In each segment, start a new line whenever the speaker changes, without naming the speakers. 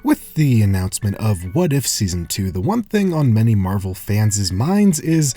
With the announcement of What If Season 2, the one thing on many Marvel fans' minds is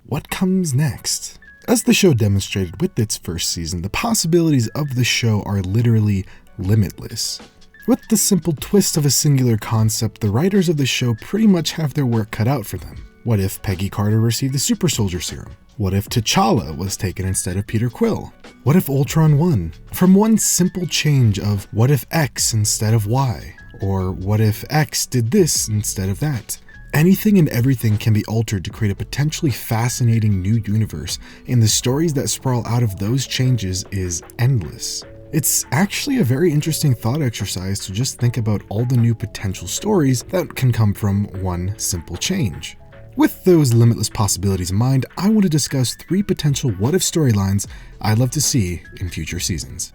what comes next? As the show demonstrated with its first season, the possibilities of the show are literally limitless. With the simple twist of a singular concept, the writers of the show pretty much have their work cut out for them. What if Peggy Carter received the Super Soldier Serum? What if T'Challa was taken instead of Peter Quill? What if Ultron won? From one simple change of what if X instead of Y? Or what if X did this instead of that? Anything and everything can be altered to create a potentially fascinating new universe, and the stories that sprawl out of those changes is endless. It's actually a very interesting thought exercise to just think about all the new potential stories that can come from one simple change. With those limitless possibilities in mind, I want to discuss 3 potential what-if storylines I'd love to see in future seasons.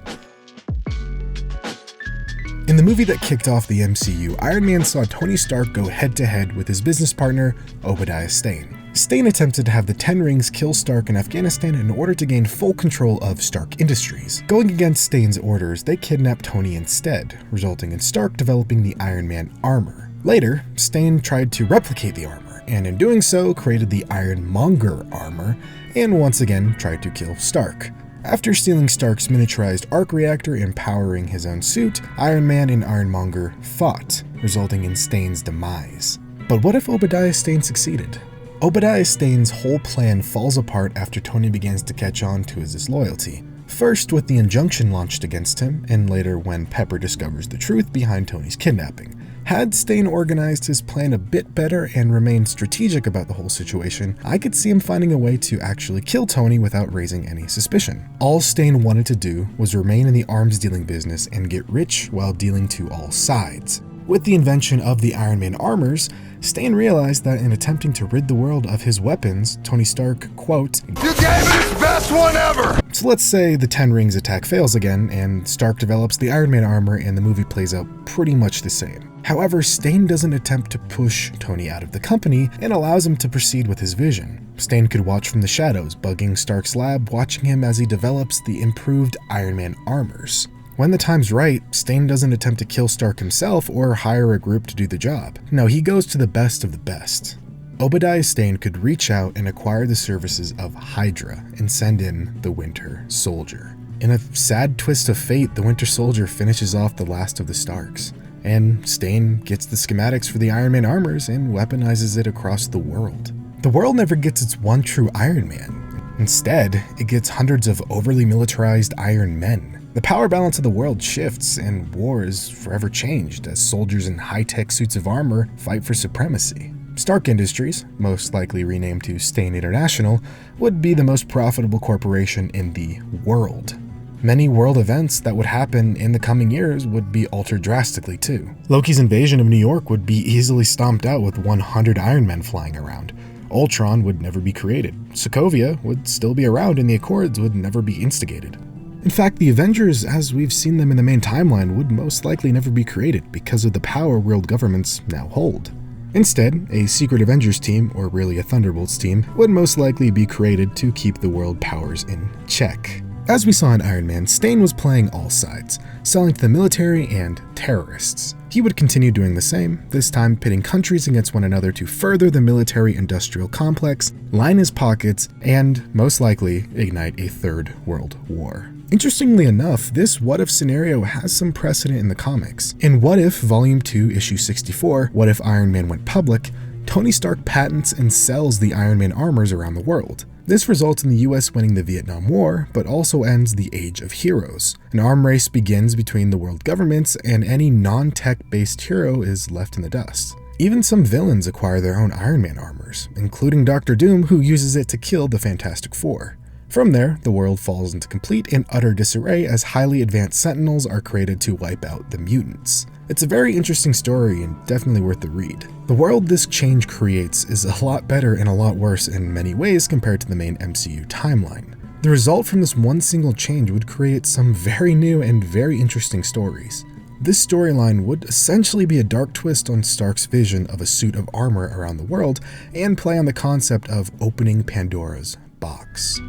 In the movie that kicked off the MCU, Iron Man saw Tony Stark go head-to-head with his business partner, Obadiah Stane. Stane attempted to have the 10 Rings kill Stark in Afghanistan in order to gain full control of Stark Industries. Going against Stane's orders, they kidnapped Tony instead, resulting in Stark developing the Iron Man armor. Later, Stane tried to replicate the armor, and in doing so, created the Ironmonger armor, and once again tried to kill Stark. After stealing Stark's miniaturized arc reactor and powering his own suit, Iron Man and Ironmonger fought, resulting in Stane's demise. But what if Obadiah Stane succeeded? Obadiah Stane's whole plan falls apart after Tony begins to catch on to his disloyalty. First with the injunction launched against him, and later when Pepper discovers the truth behind Tony's kidnapping. Had Stane organized his plan a bit better and remained strategic about the whole situation, I could see him finding a way to actually kill Tony without raising any suspicion. All Stane wanted to do was remain in the arms dealing business and get rich while dealing to all sides. With the invention of the Iron Man armors, Stane realized that in attempting to rid the world of his weapons, Tony Stark, quote, "You gave it his best one ever!" So let's say the 10 Rings attack fails again, and Stark develops the Iron Man armor and the movie plays out pretty much the same. However, Stane doesn't attempt to push Tony out of the company and allows him to proceed with his vision. Stane could watch from the shadows, bugging Stark's lab, watching him as he develops the improved Iron Man armors. When the time's right, Stane doesn't attempt to kill Stark himself or hire a group to do the job. No, he goes to the best of the best. Obadiah Stane could reach out and acquire the services of Hydra and send in the Winter Soldier. In a sad twist of fate, the Winter Soldier finishes off the last of the Starks, and Stane gets the schematics for the Iron Man armors and weaponizes it across the world. The world never gets its one true Iron Man. Instead, it gets hundreds of overly militarized Iron Men. The power balance of the world shifts, and war is forever changed as soldiers in high-tech suits of armor fight for supremacy. Stark Industries, most likely renamed to Stane International, would be the most profitable corporation in the world. Many world events that would happen in the coming years would be altered drastically too. Loki's invasion of New York would be easily stomped out with 100 Iron Men flying around. Ultron would never be created. Sokovia would still be around, and the Accords would never be instigated. In fact, the Avengers, as we've seen them in the main timeline, would most likely never be created because of the power world governments now hold. Instead, a secret Avengers team, or really a Thunderbolts team, would most likely be created to keep the world powers in check. As we saw in Iron Man, Stane was playing all sides, selling to the military and terrorists. He would continue doing the same, this time pitting countries against one another to further the military-industrial complex, line his pockets, and, most likely, ignite a third world war. Interestingly enough, this what-if scenario has some precedent in the comics. In What If Volume 2, Issue 64, What If Iron Man Went Public, Tony Stark patents and sells the Iron Man armors around the world. This results in the US winning the Vietnam War, but also ends the Age of Heroes. An arm race begins between the world governments, and any non-tech-based hero is left in the dust. Even some villains acquire their own Iron Man armors, including Doctor Doom, who uses it to kill the Fantastic Four. From there, the world falls into complete and utter disarray as highly advanced Sentinels are created to wipe out the mutants. It's a very interesting story and definitely worth the read. The world this change creates is a lot better and a lot worse in many ways compared to the main MCU timeline. The result from this one single change would create some very new and very interesting stories. This storyline would essentially be a dark twist on Stark's vision of a suit of armor around the world and play on the concept of opening Pandora's box.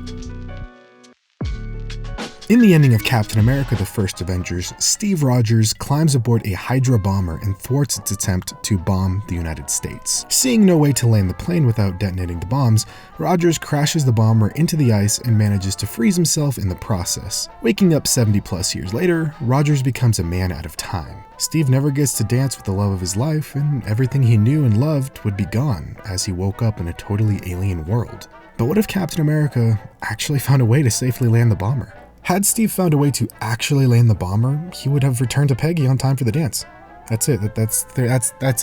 In the ending of Captain America: The First Avengers, Steve Rogers climbs aboard a Hydra bomber and thwarts its attempt to bomb the United States. Seeing no way to land the plane without detonating the bombs, Rogers crashes the bomber into the ice and manages to freeze himself in the process. Waking up 70 plus years later, Rogers becomes a man out of time. Steve never gets to dance with the love of his life, and everything he knew and loved would be gone as he woke up in a totally alien world. But what if Captain America actually found a way to safely land the bomber? Had Steve found a way to actually land the bomber, he would have returned to Peggy on time for the dance. That's it. That's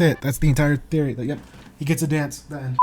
it. That's the entire theory. Yep, he gets a dance. The end.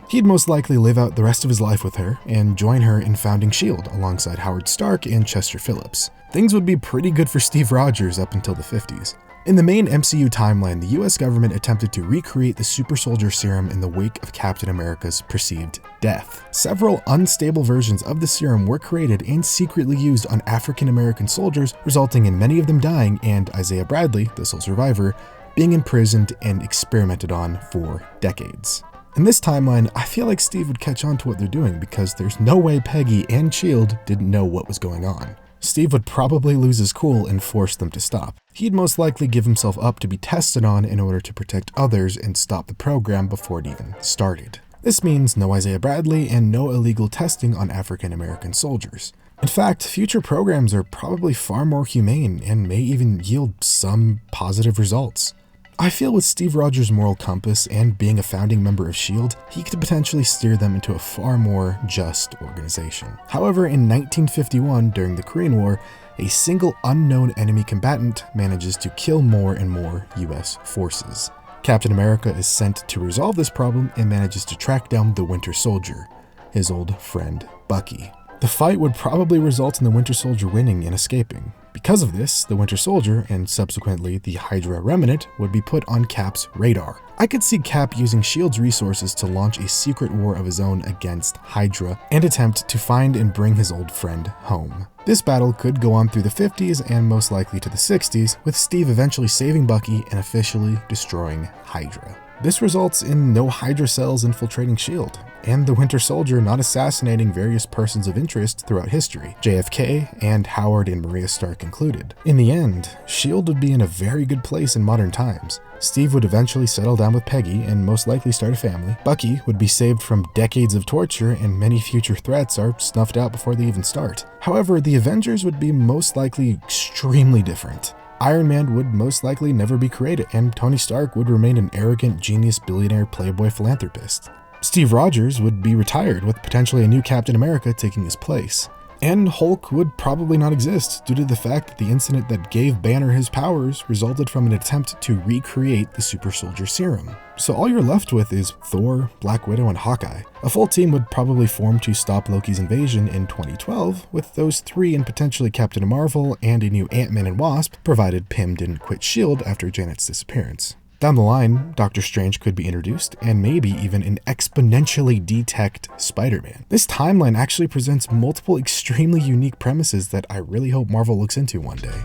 He'd most likely live out the rest of his life with her and join her in founding S.H.I.E.L.D. alongside Howard Stark and Chester Phillips. Things would be pretty good for Steve Rogers up until the 50s. In the main MCU timeline, the US government attempted to recreate the super soldier serum in the wake of Captain America's perceived death. Several unstable versions of the serum were created and secretly used on African American soldiers, resulting in many of them dying and Isaiah Bradley, the sole survivor, being imprisoned and experimented on for decades. In this timeline, I feel like Steve would catch on to what they're doing because there's no way Peggy and S.H.I.E.L.D. didn't know what was going on. Steve would probably lose his cool and force them to stop. He'd most likely give himself up to be tested on in order to protect others and stop the program before it even started. This means no Isaiah Bradley and no illegal testing on African American soldiers. In fact, future programs are probably far more humane and may even yield some positive results. I feel with Steve Rogers' moral compass and being a founding member of S.H.I.E.L.D., he could potentially steer them into a far more just organization. However, in 1951, during the Korean War, a single unknown enemy combatant manages to kill more and more US forces. Captain America is sent to resolve this problem and manages to track down the Winter Soldier, his old friend Bucky. The fight would probably result in the Winter Soldier winning and escaping. Because of this, the Winter Soldier, and subsequently the Hydra Remnant, would be put on Cap's radar. I could see Cap using S.H.I.E.L.D.'s resources to launch a secret war of his own against Hydra and attempt to find and bring his old friend home. This battle could go on through the 50s and most likely to the 60s, with Steve eventually saving Bucky and officially destroying Hydra. This results in no Hydra cells infiltrating S.H.I.E.L.D., and the Winter Soldier not assassinating various persons of interest throughout history, JFK and Howard and Maria Stark included. In the end, S.H.I.E.L.D. would be in a very good place in modern times. Steve would eventually settle down with Peggy and most likely start a family. Bucky would be saved from decades of torture, and many future threats are snuffed out before they even start. However, the Avengers would be most likely extremely different. Iron Man would most likely never be created, and Tony Stark would remain an arrogant, genius, billionaire, playboy philanthropist. Steve Rogers would be retired, with potentially a new Captain America taking his place. And Hulk would probably not exist due to the fact that the incident that gave Banner his powers resulted from an attempt to recreate the super soldier serum. So all you're left with is Thor, Black Widow, and Hawkeye. A full team would probably form to stop Loki's invasion in 2012, with those three and potentially Captain Marvel and a new Ant-Man and Wasp, provided Pym didn't quit S.H.I.E.L.D. after Janet's disappearance. Down the line, Doctor Strange could be introduced, and maybe even an exponentially detect Spider-Man. This timeline actually presents multiple extremely unique premises that I really hope Marvel looks into one day.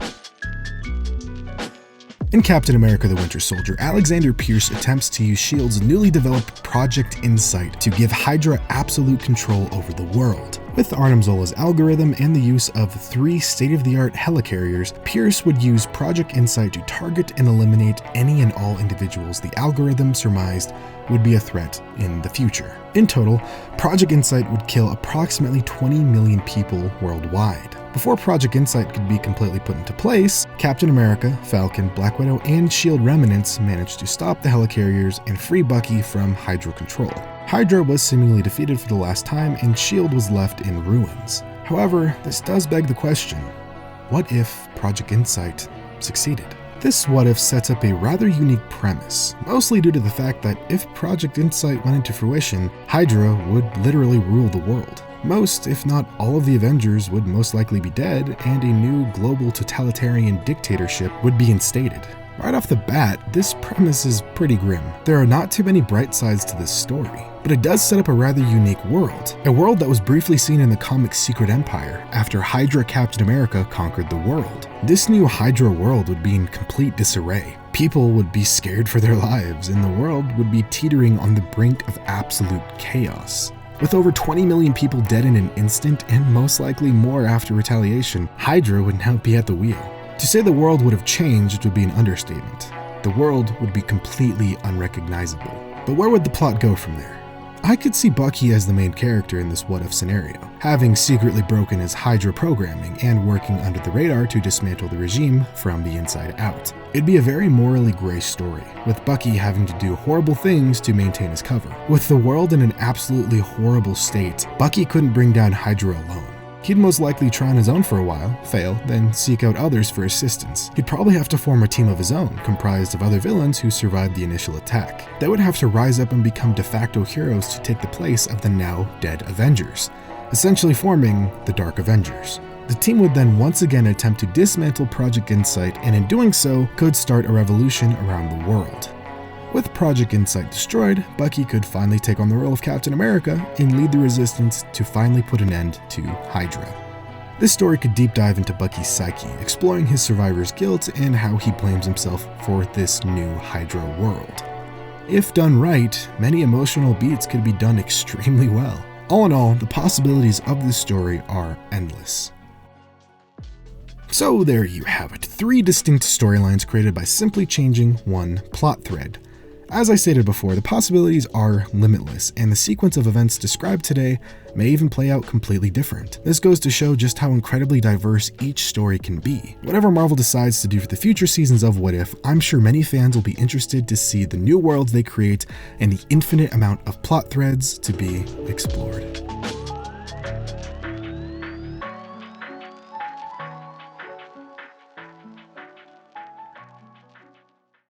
In Captain America: The Winter Soldier, Alexander Pierce attempts to use S.H.I.E.L.D.'s newly developed Project Insight to give Hydra absolute control over the world. With Arnim Zola's algorithm and the use of 3 state-of-the-art helicarriers, Pierce would use Project Insight to target and eliminate any and all individuals the algorithm surmised would be a threat in the future. In total, Project Insight would kill approximately 20 million people worldwide. Before Project Insight could be completely put into place, Captain America, Falcon, Black Widow, and S.H.I.E.L.D. remnants managed to stop the helicarriers and free Bucky from Hydra control. Hydra was seemingly defeated for the last time, and S.H.I.E.L.D. was left in ruins. However, this does beg the question, what if Project Insight succeeded? This what if sets up a rather unique premise, mostly due to the fact that if Project Insight went into fruition, Hydra would literally rule the world. Most, if not all of the Avengers would most likely be dead, and a new global totalitarian dictatorship would be instated. Right off the bat, this premise is pretty grim. There are not too many bright sides to this story, but it does set up a rather unique world. A world that was briefly seen in the comic Secret Empire after Hydra Captain America conquered the world. This new Hydra world would be in complete disarray. People would be scared for their lives, and the world would be teetering on the brink of absolute chaos. With over 20 million people dead in an instant, and most likely more after retaliation, Hydra would now be at the wheel. To say the world would have changed would be an understatement. The world would be completely unrecognizable. But where would the plot go from there? I could see Bucky as the main character in this what-if scenario, having secretly broken his Hydra programming and working under the radar to dismantle the regime from the inside out. It'd be a very morally gray story, with Bucky having to do horrible things to maintain his cover. With the world in an absolutely horrible state, Bucky couldn't bring down Hydra alone. He'd most likely try on his own for a while, fail, then seek out others for assistance. He'd probably have to form a team of his own, comprised of other villains who survived the initial attack. They would have to rise up and become de facto heroes to take the place of the now dead Avengers, essentially forming the Dark Avengers. The team would then once again attempt to dismantle Project Insight, and in doing so, could start a revolution around the world. With Project Insight destroyed, Bucky could finally take on the role of Captain America and lead the resistance to finally put an end to Hydra. This story could deep dive into Bucky's psyche, exploring his survivor's guilt and how he blames himself for this new Hydra world. If done right, many emotional beats could be done extremely well. All in all, the possibilities of this story are endless. So there you have it, 3 distinct storylines created by simply changing one plot thread. As I stated before, the possibilities are limitless, and the sequence of events described today may even play out completely different. This goes to show just how incredibly diverse each story can be. Whatever Marvel decides to do for the future seasons of What If, I'm sure many fans will be interested to see the new worlds they create and the infinite amount of plot threads to be explored.